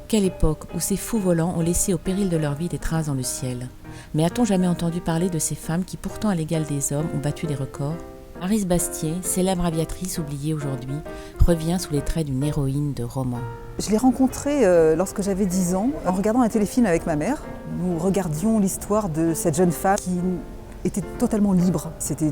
Quelle époque où ces fous volants ont laissé au péril de leur vie des traces dans le ciel. Mais a-t-on jamais entendu parler de ces femmes qui, pourtant à l'égal des hommes, ont battu des records? Maryse Bastier, célèbre aviatrice oubliée aujourd'hui, revient sous les traits d'une héroïne de roman. Je l'ai rencontrée lorsque j'avais 10 ans, en regardant un téléfilm avec ma mère. Nous regardions l'histoire de cette jeune femme qui était totalement libre. C'était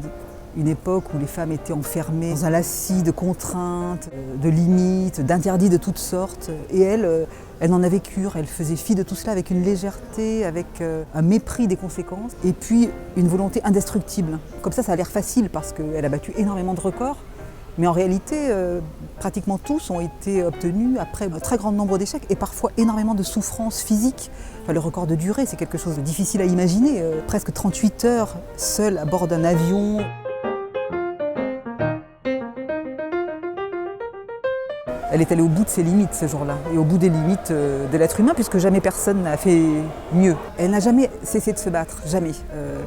une époque où les femmes étaient enfermées dans un lacis de contraintes, de limites, d'interdits de toutes sortes. Et elle n'en avait cure, elle faisait fi de tout cela avec une légèreté, avec un mépris des conséquences et puis une volonté indestructible. Comme ça a l'air facile parce qu'elle a battu énormément de records. Mais en réalité, pratiquement tous ont été obtenus après un très grand nombre d'échecs et parfois énormément de souffrances physiques. Enfin, le record de durée, c'est quelque chose de difficile à imaginer. Presque 38 heures seule à bord d'un avion. Elle est allée au bout de ses limites ce jour-là, et au bout des limites de l'être humain, puisque jamais personne n'a fait mieux. Elle n'a jamais cessé de se battre, jamais.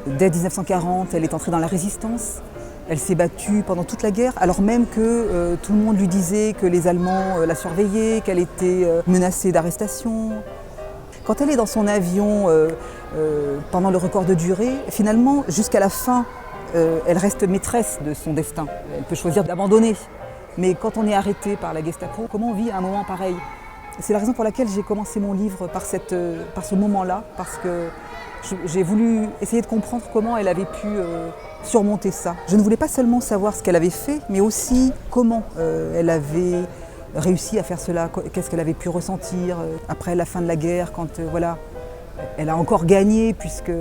Dès 1940, elle est entrée dans la résistance. Elle s'est battue pendant toute la guerre, alors même que tout le monde lui disait que les Allemands la surveillaient, qu'elle était menacée d'arrestation. Quand elle est dans son avion pendant le record de durée, finalement, jusqu'à la fin, elle reste maîtresse de son destin. Elle peut choisir d'abandonner. Mais quand on est arrêté par la Gestapo, comment on vit un moment pareil? C'est la raison pour laquelle j'ai commencé mon livre par ce moment-là, parce que j'ai voulu essayer de comprendre comment elle avait pu surmonter ça. Je ne voulais pas seulement savoir ce qu'elle avait fait, mais aussi comment elle avait réussi à faire cela, qu'est-ce qu'elle avait pu ressentir après la fin de la guerre, quand voilà, elle a encore gagné, puisque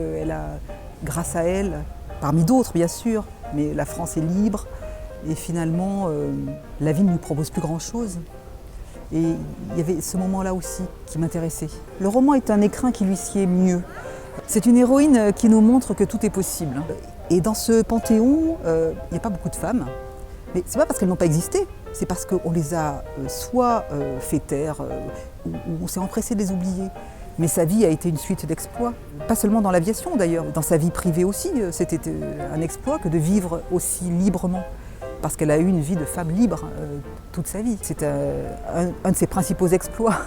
grâce à elle, parmi d'autres bien sûr, mais la France est libre. Et finalement, la vie ne lui propose plus grand-chose. Et il y avait ce moment-là aussi qui m'intéressait. Le roman est un écrin qui lui sied mieux. C'est une héroïne qui nous montre que tout est possible. Et dans ce panthéon, il n'y a pas beaucoup de femmes. Mais ce n'est pas parce qu'elles n'ont pas existé, c'est parce qu'on les a soit fait taire, ou on s'est empressé de les oublier. Mais sa vie a été une suite d'exploits. Pas seulement dans l'aviation d'ailleurs, dans sa vie privée aussi, c'était un exploit que de vivre aussi librement. Parce qu'elle a eu une vie de femme libre toute sa vie. C'est un de ses principaux exploits.